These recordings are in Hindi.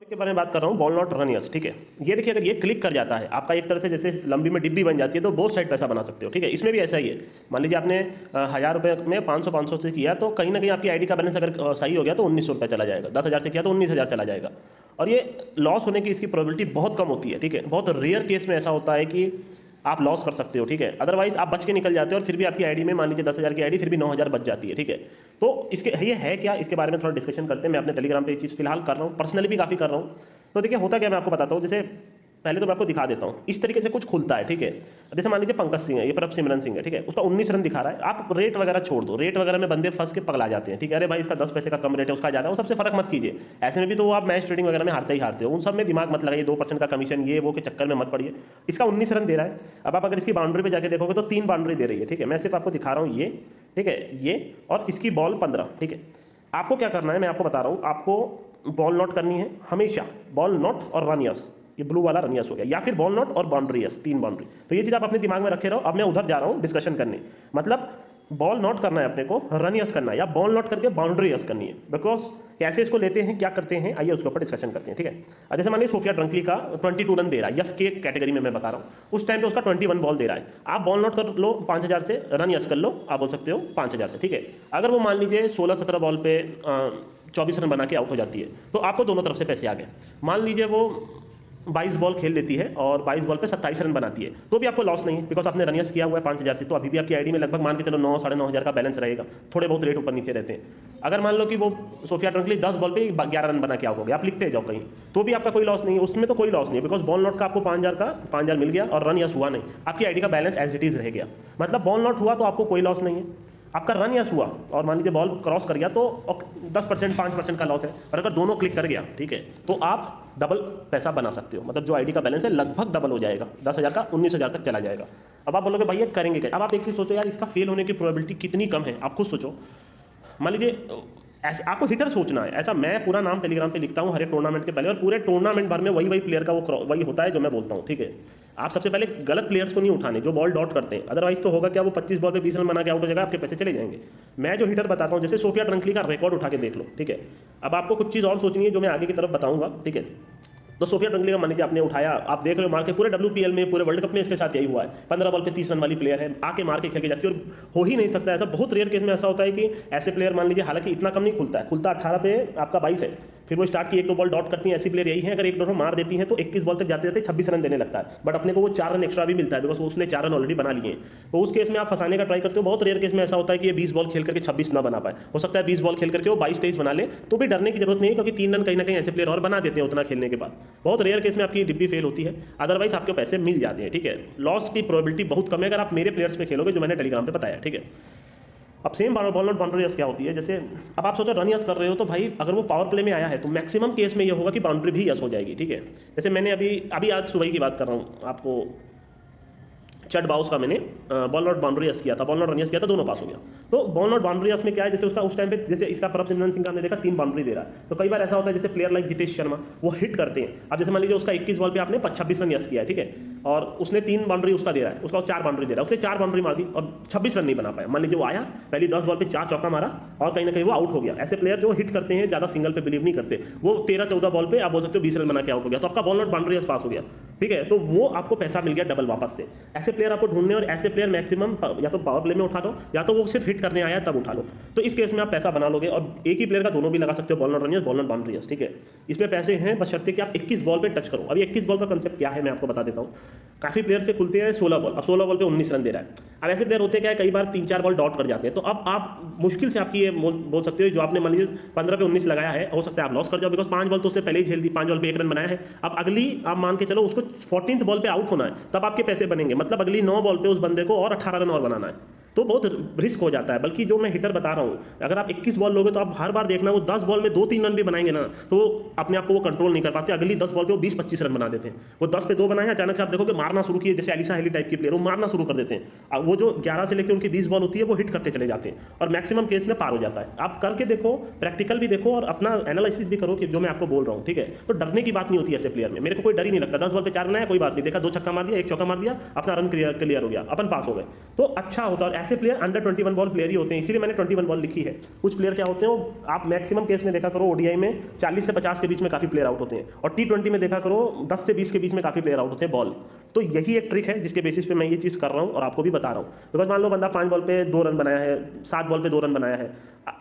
के बारे में बात कर रहा हूँ, बॉल नॉट रनियर्स। ठीक है, ये देखिए, अगर ये क्लिक कर जाता है आपका एक तरह से जैसे लंबी में डिब्बी बन जाती है, तो बोथ साइड पैसा बना सकते हो। ठीक है, इसमें भी ऐसा ही है। मान लीजिए आपने 1000 रुपये में 500 से किया, तो कहीं ना कहीं आपकी आईडी का बैलेंस अगर सही हो गया तो 1900 रुपये चला जाएगा। 10,000 से किया तो 19,000 चला जाएगा। और ये लॉस होने की इसकी प्रोबेबिलिटी बहुत कम होती है। ठीक है, बहुत रेयर केस में ऐसा होता है कि आप लॉस कर सकते हो। ठीक है, अदरवाइज आप बच के निकल जाते हो और फिर भी आपकी आईडी में मान लीजिए 10,000 की आईडी फिर भी 9,000 बच जाती है। ठीक है, तो इसके ये है क्या, इसके बारे में थोड़ा डिस्कशन करते हैं। मैं अपने टेलीग्राम पे ये चीज़ फिलहाल कर रहा हूँ, पर्सनली भी काफ़ी कर रहा हूँ। तो देखिए होता क्या, मैं आपको बताता हूँ। जैसे पहले तो मैं आपको दिखा देता हूँ, इस तरीके से कुछ खुलता है। ठीक है, जैसे मान लीजिए पंकज सिंह है, ये प्रभ सिमरन सिंह है। ठीक है, उसका 19 रन दिखा रहा है। आप रेट वगैरह छोड़ दो, रेट वगैरह में बंदे फंस के पगला जाते हैं। ठीक है, अरे भाई इसका 10 पैसे का कम रेट है, उसका ज़्यादा, वो सबसे फर्क मत कीजिए। ऐसे में भी तो आप मैच ट्रेडिंग वगैरह में हारते ही हारते हो, उन सब में दिमाग मत लगाइए। 2% का कमीशन ये वो के चक्कर में मत पड़िए। इसका 19 रन दे रहा है। अब आप अगर इसकी बाउंड्री पे जाके देखोगे तो 3 बाउंड्री दे रही है। ठीक है, मैं सिर्फ आपको दिखा रहा हूँ ये। ठीक है, ये और इसकी बॉल 15। ठीक है, आपको क्या करना है मैं आपको बता रहा हूँ। आपको बॉल नॉट करनी है हमेशा, बॉल नॉट और रनियर्स, ये ब्लू वाला रनियर्स हो गया, या फिर बॉल नॉट और बाउंड्रीयर्स, 3 बाउंड्री। तो ये चीज़ आप अपने दिमाग में रखे रहो। अब मैं उधर जा रहा हूँ डिस्कशन करने, मतलब बॉल नॉट करना है अपने को, रनियर्स करना है, या बॉल नॉट करके बाउंड्रीयर्स करनी है। बिकॉज कैसे इसको लेते हैं, क्या करते हैं, आइए उसके ऊपर डिस्कशन करते हैं। ठीक है, अब जैसे मान लीजिए सोफिया ट्रंकली का 22 रन दे रहा है, यस के कैटेगरी में मैं बता रहा हूँ। उस टाइम पे उसका 21 बॉल दे रहा है। आप बॉल नॉट कर लो 5000 से, रनियर्स कर लो, आप बोल सकते हो 5000 से। ठीक है, अगर वो मान लीजिए 16-17 बॉल पे 24 रन बना के आउट हो जाती है, तो आपको दोनों तरफ से पैसे आ गए। मान लीजिए वो 22 बॉल खेल लेती है और 22 बॉल पे 27 रन बनाती है, तो भी आपको लॉस नहीं है, बिकॉज आपने रनियर्स किया हुआ है 5000 से। तो अभी भी आपकी आईडी में लगभग मान के चलो 9-9,500 का बैलेंस रहेगा। थोड़े बहुत रेट ऊपर नीचे रहते हैं। अगर मान लो कि वो सोफिया ट्रंकली 10 बॉल पे 11 रन बना के आउट हो गया, आप लिखते जाओ कहीं, तो भी आपका कोई लॉस नहीं है, उसमें तो कोई लॉस नहीं है। बिकॉज बॉल नॉट का आपको 5,000 मिल गया और रन यस हुआ नहीं, आपकी आईडी का बैलेंस एज इट इज रह गया। मतलब बॉल नॉट हुआ तो आपको कोई लॉस नहीं है, आपका रन यस हुआ और मान लीजिए बॉल क्रॉस कर गया तो 10% 5% का लॉस है। और अगर दोनों क्लिक कर गया, ठीक है, तो आप डबल पैसा बना सकते हो। मतलब जो आईडी का बैलेंस है लगभग डबल हो जाएगा, 10,000 का 19,000 तक चला जाएगा। अब आप बोलोगे भैया करेंगे क्या। अब आप एक चीज़ सोचो यार, इसका फेल होने की प्रोबेबिलिटी कितनी कम है, आप खुद सोचो। मान लीजिए ऐसे आपको हिटर सोचना है। ऐसा मैं पूरा नाम टेलीग्राम पे लिखता हूँ हर एक टूर्नामेंट के पहले, और पूरे टूर्नामेंट भर में वही प्लेयर का वो वही होता है जो मैं बोलता हूँ। ठीक है, आप सबसे पहले गलत प्लेयर्स को नहीं उठाने जो बॉल डॉट करते हैं, अदरवाइज तो होगा क्या, वो 25 बॉल पे 20 रन बना के आउट हो जाएगा, आपके पैसे चले जाएंगे। मैं जो हिटर बताता हूँ, जैसे सोफिया ट्रंकली का रिकॉर्ड उठा के देख लो। ठीक है, अब आपको कुछ चीज़ और सोचनी है जो मैं आगे की तरफ बताऊंगा। ठीक है, तो सोफिया ट्रंकली का मान लीजिए आपने उठाया, आप देख रहे हो मार के, पूरे WPL में पूरे वर्ल्ड कप में इसके साथ यही हुआ है। 15 बॉल पे 30 रन वाली प्लेयर है, आके मार के खेल के जाती है। और हो ही नहीं सकता ऐसा, बहुत रेयर केस में ऐसा होता है कि ऐसे प्लेयर मान लीजिए, हालांकि इतना कम नहीं खुलता है, खुलता 18 पे आपका 22 है, फिर वो स्टार्ट की 1-2 बॉल डॉट करती हैं। ऐसी प्लेयर यही है, अगर 1-2 मार देती हैं तो 21 बॉल तक जाते जाते 26 रन देने लगता है, बट अपने को वो 4 रन एक्स्ट्रा भी मिलता है, बिकॉज उसने 4 रन ऑलरेडी बना लिए हैं। तो उस केस में आप फंसाने का ट्राई करते हो। बहुत रेयर केस में ऐसा होता है कि ये 20 बॉल खेल करके 26 ना बना पाए। हो सकता है 20 बॉल खेल करके वो 22-23 बना ले, तो भी डरने की जरूरत नहीं है, क्योंकि 3 रन कहीं ना कहीं ऐसे प्लेयर और बना देते हैं उतना खेलने के बाद। बहुत रेयर केस में आपकी डिब्बी फेल होती है, अदरवाइज आपके पैसे मिल जाते हैं। ठीक है, लॉस की प्रोबेबिलिटी बहुत कम है अगर आप मेरे प्लेयर्स पे खेलोगे जो मैंने टेलीग्राम पे बताया। ठीक है, अब सेम बॉल नॉट बाउंड्रीज क्या होती है। जैसे अब आप सोचो रन यस कर रहे हो, तो भाई अगर वो पावर प्ले में आया है तो मैक्सिमम केस में ये होगा कि बाउंड्री भी यस हो जाएगी। ठीक है, जैसे मैंने अभी आज सुबह की बात कर रहा हूँ आपको, चट बाउस का मैंने बॉल नॉट बाउंड्री यस किया था, बॉल नॉट रन यस किया था, दोनों पास हो गया। तो बॉल नॉट बाउंड्री यस में क्या है, जैसे उसका उस टाइम पे, जैसे इसका प्रभ सिमरन सिंह का हमने देखा 3 बाउंड्री दे रहा है, तो कई बार ऐसा होता है जैसे प्लेयर लाइक जितेश शर्मा वो हिट करते हैं। अब जैसे मान लीजिए उसका 21 बॉल पे आपने 26 रन यस किया है, ठीक है, और उसने 3 बाउंड्री उसका दे रहा है, उसका 4 बाउंड्री दे रहा है, उसने 4 बाउंड्री मार दी और 26 रन नहीं बना पाया। मान लीजिए वो आया पहली 10 बॉल पे 4 चौका मारा और कहीं ना कहीं वो आउट हो गया। ऐसे प्लेयर जो हिट करते हैं, ज़्यादा सिंगल पे बिलीव नहीं करते, वो 13-14 बॉल पे आप बोल सकते हो 20 रन बना के आउट हो गया, तो आपका बॉल नॉट बाउंड्री यस पास हो गया। ठीक है, तो वो आपको पैसा मिल गया डबल वापस से। ऐसे प्लेयर आपको ढूंढने, और ऐसे प्लेयर मैक्सिमम या तो पावर प्ले में उठा दो, या तो वो सिर्फ हिट करने आया तब उठा लो। तो इस केस में आप पैसा बना लोगे, और एक ही प्लेयर का दोनों भी लगा सकते हो, ball not runners, ball not boundaries. ठीक है, इसमें पैसे हैं, बशर्ते कि आप 21 बॉल पे टच करो। अभी 21 बॉल का कंसेप्ट क्या है मैं आपको बता देता हूँ। काफी प्लेयर से खुलते हैं 16 बॉल, अब 16 बॉल पे 19 रन दे रहा है। अब ऐसे प्लेयर होते क्या है, कई बार 3-4 बॉल डॉट कर जाते हैं, तो अब आप मुश्किल से आपकी ये बोल सकते हो, जो आपने मान लीजिए 15 पे 19 लगाया है, हो सकता है आप लॉस कर जाओ, बिकॉज 5 बॉल तो उसने पहले ही झेल दी, 5 बॉल पे 1 रन बनाया है। अब अगली आप मान के चलो उसको 14th बॉल पे आउट होना है, तब आपके पैसे बनेंगे, मतलब अगली 9 बॉल पे उस बंदे को और 18 रन और बनाना है। तो बहुत रिस्क हो जाता है। बल्कि जो मैं हिटर बता रहा हूँ, अगर आप 21 बॉल लोगे तो आप हर बार देखना वो 10 बॉल में 2-3 रन भी बनाएंगे ना, तो अपने आप को वो कंट्रोल नहीं कर पाते, अगली 10 बॉल पे वो 20-25 रन बना देते हैं। वो 10 पे 2 बनाए, अचानक से आप देखोगे मारना शुरू किए, जैसे एलिसा हेली टाइप की प्लेयर, वो मारना शुरू कर देते हैं। अब वो जो 11 से लेकर उनकी 20 बॉल होती है वो हिट करते चले जाते हैं, और मैक्सिमम केस में पार हो जाता है। आप करके देखो, प्रैक्टिकल भी देखो और अपना एनालिसिस भी करो कि जो मैं आपको बोल रहा हूँ। ठीक है, तो डरने की बात नहीं होती ऐसे प्लेयर में, मेरे को कोई डर ही नहीं लगता। 10 बॉल पे 4 बनाया, कोई बात नहीं, देखा 2 छक्का मार दिया, 1 चौका मार दिया, अपना रन क्लियर हो गया, अपन पास हो गए, तो अच्छा होता है। ऐसे प्लेयर अंडर 21 बॉल प्लेयर ही होते हैं, इसीलिए मैंने 21 बॉल लिखी है। कुछ प्लेयर क्या होते हैं, वो आप मैक्सिमम केस में देखा करो ओडीआई में 40 से 50 के बीच में काफ़ी प्लेयर आउट होते हैं, और T20 में देखा करो 10 से 20 के बीच में काफ़ी प्लेयर आउट होते हैं बॉल। तो यही एक ट्रिक है जिसके बेसिस पे मैं ये चीज़ कर रहा हूँ और आपको भी बता रहा हूँ। बिकॉज मान लो बंदा 5 बॉल पे 2 रन बनाया है, 7 बॉल पे 2 रन बनाया है,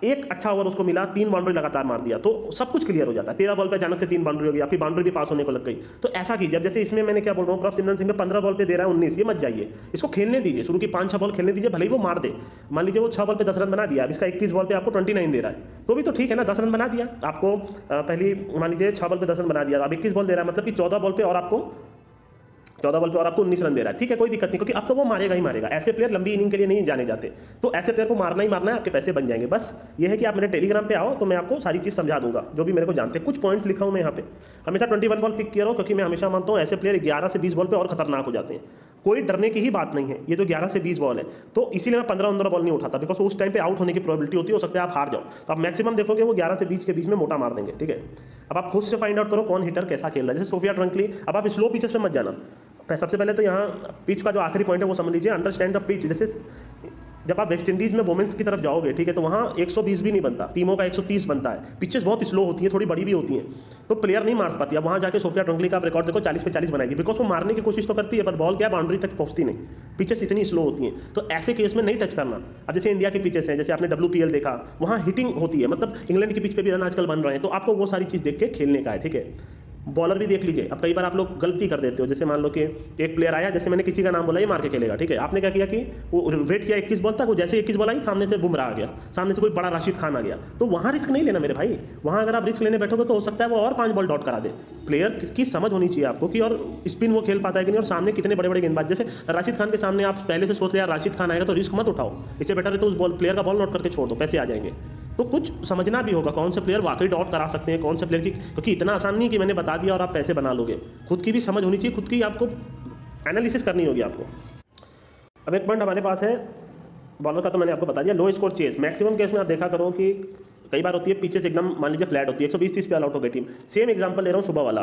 एक अच्छा ओवर उसको मिला, 3 बाउंड्री लगातार मार दिया, तो सब कुछ क्लियर हो जाता है। 13 बॉल पे अचानक से 3 बाउंड्री हो गई, आपकी बाउंड्री भी पास होने को लग गई। तो ऐसा कीजिए, अब जैसे इसमें मैंने क्या बोल रहा हूँ, प्रभसिमरन सिंह 15 बॉल पे दे रहा है 19, ये मत जाइए, इसको खेलने दीजिए, शुरू की 5-6 बॉल खेलने दीजिए, भले ही वो मार दे। मान लीजिए वो 6 बॉल पे 10 रन बना दिया, अब इसका 21 बॉल पे आपको 29 दे रहा है, तो भी तो ठीक है ना, 10 रन बना दिया आपको। पहली मान लीजिए 6 बॉल पे 10 रन बना दिया, अब 21 बॉल दे रहा है, मतलब कि 14 बॉल पे और आपको 19 रन दे रहा है, ठीक है, कोई दिक्कत नहीं, क्योंकि अब तो वो मारेगा ही मारेगा। ऐसे प्लेयर लंबी इनिंग के लिए नहीं जाने जाते, तो ऐसे प्लेयर को मारना ही मारना है, आपके पैसे बन जाएंगे। बस ये है कि आप मेरे टेलीग्राम पे आओ तो मैं आपको सारी चीज़ समझा दूंगा, जो भी मेरे को जानते हैं। कुछ पॉइंट्स लिखा हूँ मैं यहाँ पे, हमेशा 21 बॉल पिक किया रहो, क्योंकि मैं हमेशा मानता हूँ ऐसे प्लेयर 11 से 20 बॉल पे और खतरनाक हो जाते हैं। कोई डरने की ही बात नहीं है, ये तो 11 से 20 बॉल है, तो इसीलिए मैं 15-15 बॉल नहीं उठाता, बिकॉज उस टाइम पे आउट होने की प्रोबेबिलिटी होती है, हो सकता है आप हार जाओ। तो आप मैक्सिमम देखोगे वो 11 से 20 के बीच में मोटा मार देंगे, ठीक है। अब आप खुद से फाइंड आउट करो कौन हिटर कैसा खेल रहा है। जैसे सोफिया ट्रंकली, अब आप स्लो पिचेस पे मत जाना। सबसे पहले तो यहाँ पिच का जो आखिरी पॉइंट है वो समझ लीजिए, अंडरस्टैंड द पिच। जैसे जब आप वेस्ट इंडीज़ में वुमेन्स की तरफ जाओगे, ठीक है, तो वहाँ 120 भी नहीं बनता, टीमों का 130 बनता है। पिचेस बहुत स्लो होती है, थोड़ी बड़ी भी होती हैं, तो प्लेयर नहीं मार पाती। अब वहाँ जाके सोफिया ट्रंकली का आप रिकॉर्ड देखो, 40 पे 40 बनाएगी, बिकॉज वो मारने की कोशिश तो करती है, पर बॉल क्या बाउंड्री तक पहुँचती नहीं, पिचेस इतनी स्लो होती हैं। तो ऐसे केस में नहीं टच करना। अब जैसे इंडिया के पिचेस हैं, जैसे आपने WPL देखा, वहाँ हिटिंग होती है, मतलब इंग्लैंड की पिच पे भी रन आजकल बन रहे हैं, तो आपको वो सारी चीज़ देख के खेलने का है, ठीक है। बॉलर भी देख लीजिए। अब कई बार आप लोग गलती कर देते हो, जैसे मान लो कि एक प्लेयर आया, जैसे मैंने किसी का नाम बोला, ये मार के खेलेगा, ठीक है, आपने क्या किया कि वो वेट किया 21 बॉल तक, वो जैसे 21 बॉल आई, सामने से बुमराह आ गया, सामने से कोई बड़ा राशिद खान आ गया, तो वहाँ रिस्क नहीं लेना मेरे भाई। वहाँ अगर आप रिस्क लेने बैठोगे तो हो सकता है वो और 5 बॉल डॉट करा दे। प्लेयर की समझ होनी चाहिए आपको कि और स्पिन वो खेल पाता है कि नहीं, और सामने कितने बड़े बड़े गेंदबाज, जैसे राशिद खान के सामने आप पहले से सोच लिया राशिद खान आएगा तो रिस्क मत उठाओ, इससे बेटर है तो उस प्लेयर का बॉल नोट करके छोड़ दो, पैसे आ जाएंगे। तो कुछ समझना भी होगा कौन से प्लेयर वाकई डॉट करा सकते हैं, कौन से प्लेयर की, क्योंकि इतना आसान नहीं कि मैंने बता दिया और आप पैसे बना लोगे। खुद की भी समझ होनी चाहिए, खुद की आपको एनालिसिस करनी होगी आपको। अब एक पॉइंट हमारे पास है बॉलर का, तो मैंने आपको बता दिया। Low score chase, maximum case में आप देखा करो कि कई बार होती है पिचेस एकदम मान लीजिए फ्लैट होती है, 120-30 पे ऑल आउट हो गई टीम। सेम एग्जांपल ले रहा हूँ सुबह वाला,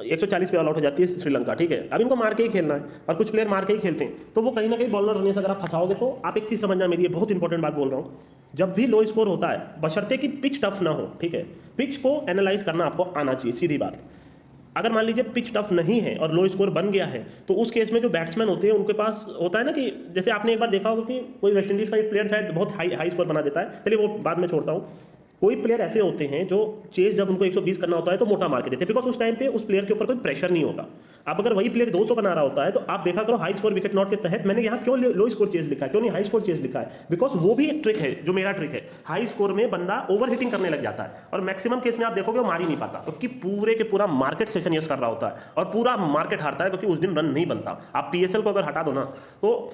140 पे ऑल आउट हो जाती है श्रीलंका, ठीक है। अब इनको मार के ही खेलना है, और कुछ प्लेयर मार के ही खेलते हैं, तो वो कहीं ना कहीं बॉलर रन से अगर आप फंसाओगे तो आप एक चीज़ समझना, मेरी ये बहुत इंपॉर्टेंट बात बोल रहा हूँ, जब भी लो स्कोर होता है, बशर्ते कि पिच टफ ना हो, ठीक है, पिच को एनालाइज करना आपको आना चाहिए, सीधी बात। अगर मान लीजिए पिच टफ नहीं है और लो स्कोर बन गया है, तो उस केस में जो बैट्समैन होते हैं उनके पास होता है ना कि जैसे आपने एक बार देखा होगा कि कोई वेस्ट इंडीज़ का एक प्लेयर शायद बहुत हाई स्कोर बना देता है, चलिए वो बाद में छोड़ता हूँ। कोई प्लेयर ऐसे होते हैं जो चेज जब उनको 120 करना होता है तो मोटा मार के देते हैं, बिकॉज उस टाइम पे उस प्लेयर के ऊपर कोई प्रेशर नहीं होगा। अब अगर वही प्लेयर 200 बना रहा होता है तो आप देखा करो हाई स्कोर विकेट नॉट के तहत मैंने यहाँ क्यों लो स्कोर चेज लिखा है, क्यों नहीं हाई स्कोर चेज लिखा है, बिकॉज वो भी एक ट्रिक है जो मेरा ट्रिक है। हाई स्कोर में बंदा ओवर हिटिंग करने लग जाता है और मैक्सिमम केस में आप देखोगे वो मार ही नहीं पाता, क्योंकि पूरे के पूरा मार्केट सेशन यस कर रहा होता है और पूरा मार्केट हारता है, क्योंकि उस दिन रन नहीं बनता। आप PSL को अगर हटा दो ना तो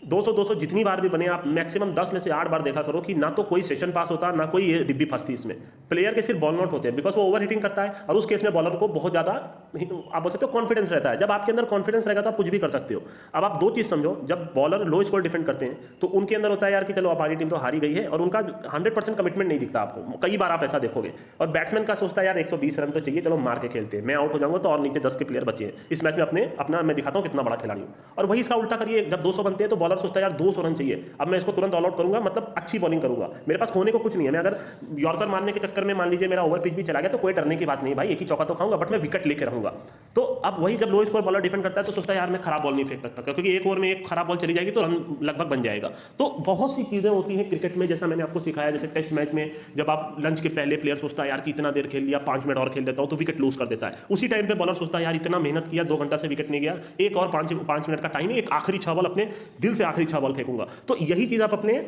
200 जितनी बार भी बने, आप मैक्सिमम 10 में से 8 बार देखा करो कि ना तो कोई सेशन पास होता, ना कोई ये डिब्बी फंसती इसमें। प्लेयर के सिर्फ बॉल नॉट होते हैं, बिकॉज वो ओवर हिटिंग करता है, और उस केस में बॉलर को बहुत ज़्यादा आप बोल सकते हो कॉन्फिडेंस रहता है। जब आपके अंदर कॉन्फिडेंस रहेगा तो आप कुछ भी कर सकते हो। अब आप 2 चीज़ समझो, जब बॉलर लो स्कोर डिफेंड करते हैं तो उनके अंदर होता है यार कि चलो हमारी टीम तो हारी गई है, और उनका 100% कमिटमेंट नहीं दिखता आपको, कई बार आप ऐसा देखोगे। और बैट्समैन का सोचता है यार 120 रन तो चाहिए, चलो मार के खेलते हैं, मैं आउट हो जाऊंगा तो और नीचे 10 के प्लेयर बचे हैं, इस मैच में अपना मैं दिखाता हूँ कितना बड़ा खिलाड़ी हूँ। और वही इसका उल्टा करिए, जब 200 बनते हैं तो बॉलर सोचता है यार 200 रन चाहिए, अब मैं इसको तुरंत ऑल आउट करूंगा, मतलब अच्छी बॉलिंग करूंगा, मेरे पास खोने को कुछ नहीं है। मैं अगर यॉर्कर मारने के चक्कर में मान लीजिए मेरा ओवर पिच भी चला गया तो कोई डरने की बात नहीं भाई, एक ही चौका तो खाऊंगा, बट मैं विकेट लेके रहूंगा। तो अब वही जब लो स्कोर बॉलर डिफेंड करता है तो सोचता है यार मैं खराब बॉल नहीं फेंक सकता, क्योंकि एक ओवर में एक खराब बॉल चली जाएगी तो रन लगभग बन जाएगा। तो बहुत सी चीजें होती हैं क्रिकेट में, जैसा मैंने आपको सिखाया। जैसे टेस्ट मैच में जब आप लंच के पहले प्लेयर सोचता है यार कि इतना देर खेल लिया, 5 मिनट और खेल देता हूं तो विकेट लूज कर देता है। उसी टाइम पे बॉलर सोचता है यार इतना मेहनत किया, 2 घंटा से विकेट नहीं गया, एक और 5 मिनट का टाइम है, एक आखिरी 6 बॉल अपने दिल से आखिरी 6 बॉल फेंकूंगा। तो यही चीज आप अपने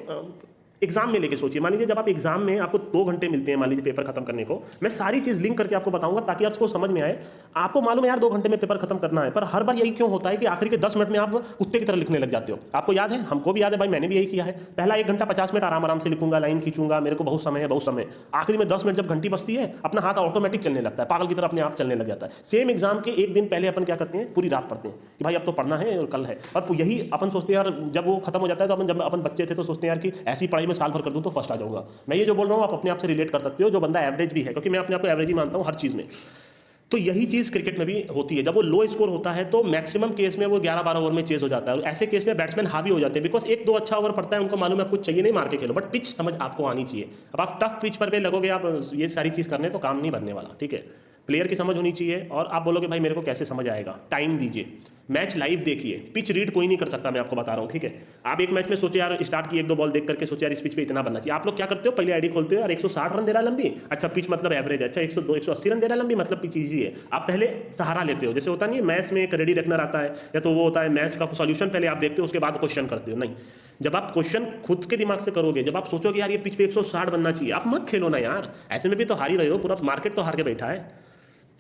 एग्जाम में लेके सोचिए। मान लीजिए जब आप एग्जाम में आपको 2 घंटे मिलते हैं, मान लीजिए पेपर खत्म करने को, मैं सारी चीज लिंक करके आपको बताऊंगा ताकि आपको समझ में आए। आपको मालूम है यार 2 घंटे में पेपर खत्म करना है, पर हर बार यही क्यों होता है कि आखिरी के 10 मिनट में आप कुत्ते की तरह लिखने लग जाते हो। आपको याद है, हमको भी याद है भाई, मैंने भी यही किया है। पहला 1 घंटा 50 मिनट आराम से लिखूंगा, लाइन खींचूंगा, मेरे को बहुत समय है, बहुत समय। आखिरी में 10 मिनट जब घंटी बजती है, अपना हाथ ऑटोमेटिक चलने लगता है, पागल की तरह अपने आप चलने लग जाता है। सेम एग्जाम के 1 दिन पहले अपन क्या करते हैं, पूरी रात पढ़ते हैं कि भाई अब तो पढ़ना है और कल है। और यही अपन सोचते हैं यार, जब वो खत्म हो जाता है तो जब अपन बच्चे थे तो सोचते हैं यार कि ऐसी पढ़ाई में साल भर कर दूं तो फर्स्ट आ जाऊंगा। मैं ये जो बोल रहा हूँ आप अपने आप से रिलेट कर सकते हो, जो बंदा एवरेज भी है, क्योंकि मैं अपने आप को एवरेज ही मानता हूँ हर चीज़ में। तो यही चीज़ क्रिकेट में भी होती है। जब वो लो स्कोर होता है तो मैक्सिमम केस में वो 11-12 ओवर में चेज हो जाता है, और ऐसे केस में बैट्समैन हावी हो जाते हैं, बिकॉज एक दो अच्छा ओवर पड़ता है, उनको मालूम है आपको चाहिए नहीं, मार के खेलो, बट पिच समझ आपको आनी चाहिए। अब आप टफ पिच पर भी लगोगे आप ये सारी चीज़ करने, तो काम नहीं बनने वाला, ठीक है। प्लेयर की समझ होनी चाहिए, और आप बोलोगे भाई मेरे को कैसे समझ आएगा, टाइम दीजिए, मैच लाइव देखिए, पिच रीड कोई नहीं कर सकता, मैं आपको बता रहा हूँ, ठीक है। आप एक मैच में सोचे यार, स्टार्ट की 1-2 बॉल देख करके सोचे यार इस पिच पे इतना बनना चाहिए, आप लोग क्या करते हो, पहले आईडी खोलते हो और 160 रन दे रहा है लंबी, अच्छा पिच मतलब एवरेज है, अच्छा 102 180 रन दे रहा है लंबी, मतलब पिच ईजी है। आप पहले सहारा लेते हो, जैसे होता नहीं है मैथ्स में एक रेडी रेकनर आता है, या तो वो होता है मैथ्स का सॉल्यूशन पहले आप देखते हो, उसके बाद क्वेश्चन करते हो। नहीं, जब आप क्वेश्चन खुद के दिमाग से करोगे, जब आप सोचोगे यार ये पिच पे 160 बनना चाहिए, आप मत खेलो ना यार, ऐसे में भी तो हार ही रहे हो, पूरा मार्केट तो हार के बैठा है।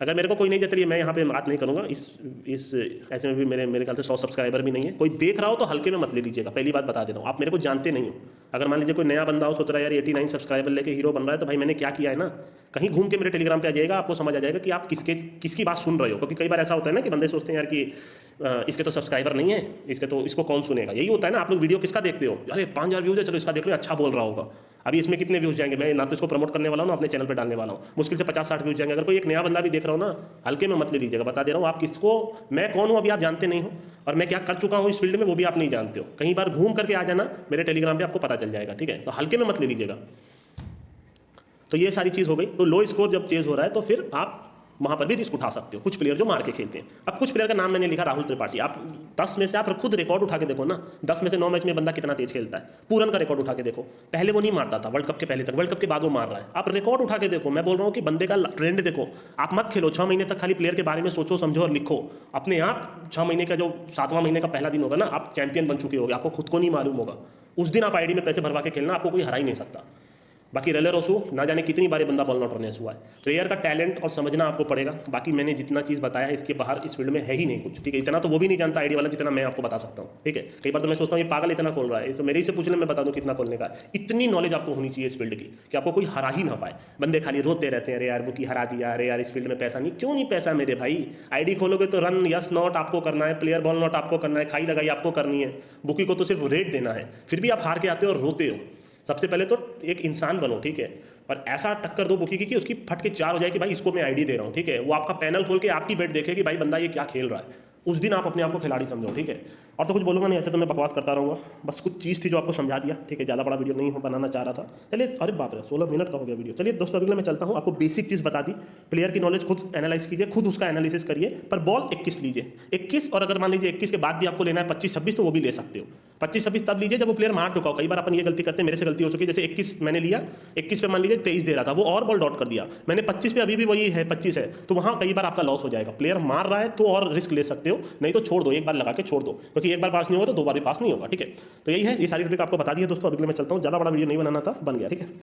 अगर मेरे को कोई नहीं, चलिए मैं यहाँ पे बात नहीं करूँगा, इस ऐसे में भी मेरे ख्याल से 100 सब्सक्राइबर भी नहीं है, कोई देख रहा हो तो हल्के में मत ले लीजिएगा, पहली बात बता दे रहा हूँ, आप मेरे को जानते नहीं हो। अगर मान लीजिए कोई नया बंदा हो, सोच रहा है यार 89 सब्सक्राइबर लेके हीरो बन रहा है, तो भाई मैंने क्या किया है ना, कहीं घूम के मेरे टेलीग्राम पे आ जाएगा, आपको समझ आ जाएगा कि आप किसकी बात सुन रहे हो। क्योंकि कई बार ऐसा होता है ना कि बंदे सोचते हैं यार कि इसके तो सब्सक्राइबर नहीं है, इसको कौन सुनेगा, यही होता है ना। आप लोग वीडियो किसका देखते हो, अरे 5000 व्यूज है, चलो इसका देख लो, अच्छा बोल रहा होगा, अभी इसमें कितने व्यूज जाएंगे, मैं ना तो इसको प्रमोट करने वाला हूँ ना अपने चैनल पे डालने वाला हूँ, मुश्किल से 50-60 व्यूज जाएंगे। अगर कोई एक नया बंदा भी देख रहा हो ना, हल्के में मत ले लीजिएगा, बता दे रहा हूँ, आप किसको, मैं कौन हूँ अभी आप जानते नहीं हो, और मैं क्या कर चुका हूँ इस फील्ड में वो भी आप नहीं जानते हो। कहीं बार घूम करके आ जाना मेरे टेलीग्राम पे, आपको पता चल जाएगा, ठीक है। तो हल्के में मत ले लीजिएगा। तो ये सारी चीज़ हो गई। तो लो स्कोर जब चेज हो रहा है तो फिर आप वहाँ पर भी रिस्क उठा सकते हो, कुछ प्लेयर जो मार के खेलते हैं। अब कुछ प्लेयर का नाम मैंने लिखा राहुल त्रिपाठी, आप 10 में से आप खुद रिकॉर्ड उठा के देखो ना, 10 में से 9 मैच में बंदा कितना तेज खेलता है। पूरन का रिकॉर्ड उठा के देखो, पहले वो नहीं मारता था वर्ल्ड कप के पहले तक, वर्ल्ड कप के बाद वो मार रहा है। आप रिकॉर्ड उठा के देखो, मैं बोल रहा हूँ कि बंदे का ट्रेंड देखो। आप मत खेलो 6 महीने तक खाली प्लेयर के बारे में सोचो समझो और लिखो, अपने आप 6 महीने का जो 7वां महीने का पहला दिन होगा ना, आप चैंपियन बन चुके होगे, आपको खुद को नहीं मालूम होगा। उस दिन आप आईडी में पैसे भरवा के खेलना, आपको कोई हरा ही नहीं सकता। बाकी रले रोसू ना जाने कितनी बार बंदा बॉल नॉट रननेस हुआ है। प्लेयर का टैलेंट और समझना आपको पड़ेगा। बाकी मैंने जितना चीज़ बताया इसके बाहर इस फील्ड में है ही नहीं कुछ, ठीक है। इतना तो वो भी नहीं जानता आईडी वाला जितना मैं आपको बता सकता हूँ, ठीक है। कई बार तो मैं सोचता हूँ ये पागल इतना खोल रहा है, तो मेरे से पूछ ले, मैं बता दूँ कितना खोलने का। इतनी नॉलेज आपको होनी चाहिए इस फील्ड की कि आपको कोई हरा ही ना पाए। बंदे खाली रोते रहते हैं, अरे यार बुकी हरा दिया, अरे यार इस फील्ड में पैसा नहीं। क्यों नहीं पैसा मेरे भाई, आईडी खोलोगे तो रन यस नॉट आपको करना है, प्लेयर बॉल नॉट आपको करना है, खाई लगाई आपको करनी है, बुकी को तो सिर्फ रेट देना है। फिर भी आप हार के आते हो और रोते हो। सबसे पहले तो एक इंसान बनो, ठीक है, और ऐसा टक्कर दो बुकी की कि उसकी फट के 4 हो जाए कि भाई इसको मैं आईडी दे रहा हूँ, ठीक है। वो आपका पैनल खोल के आपकी बेट देखे कि भाई बंदा ये क्या खेल रहा है, उस दिन आप अपने आप को खिलाड़ी समझो, ठीक है। और तो कुछ बोलूँगा नहीं, ऐसे तो मैं बकवास करता रहूँगा, बस कुछ चीज़ थी जो आपको समझा दिया, ठीक है। ज़्यादा बड़ा वीडियो नहीं बनाना चाह रहा था, चलिए। अरे बाप रे 16 मिनट का हो गया वीडियो। चलिए दोस्तों, अगले मैं चलता हूँ, आपको बेसिक चीज़ बता दी। प्लेयर की नॉलेज खुद एनालाइज कीजिए, खुद उसका एनालिसिस करिए, पर बॉल 21 लीजिए, 21। और अगर मान लीजिए 21 के बाद भी आपको लेना है 25-26, तो वो भी ले सकते हो। 25-26 तब लीजिए जब वो प्लेयर मार चुका हो। कई बार अपन ये गलती करते हैं, मेरे से गलती हो चुकी है, जैसे 21 मैंने लिया, 21 पे मान लीजिए 23 दे रहा था, वो और बॉल डॉट कर दिया मैंने, 25 पे अभी भी वही है 25 है, तो वहाँ कई बार आपका लॉस हो जाएगा। प्लेयर मार रहा है तो और रिस्क ले सकते हो, नहीं तो छोड़ दो, एक बार लगा के छोड़ दो, क्योंकि एक बार पास नहीं होगा तो 2 बार भी पास नहीं होगा, ठीक है। तो यही है, ये सारी ट्रिक आपको बता दी है दोस्तों। अभी मैं चलता हूँ, ज़्यादा बड़ा वीडियो नहीं बनाना था, बन गया, ठीक है।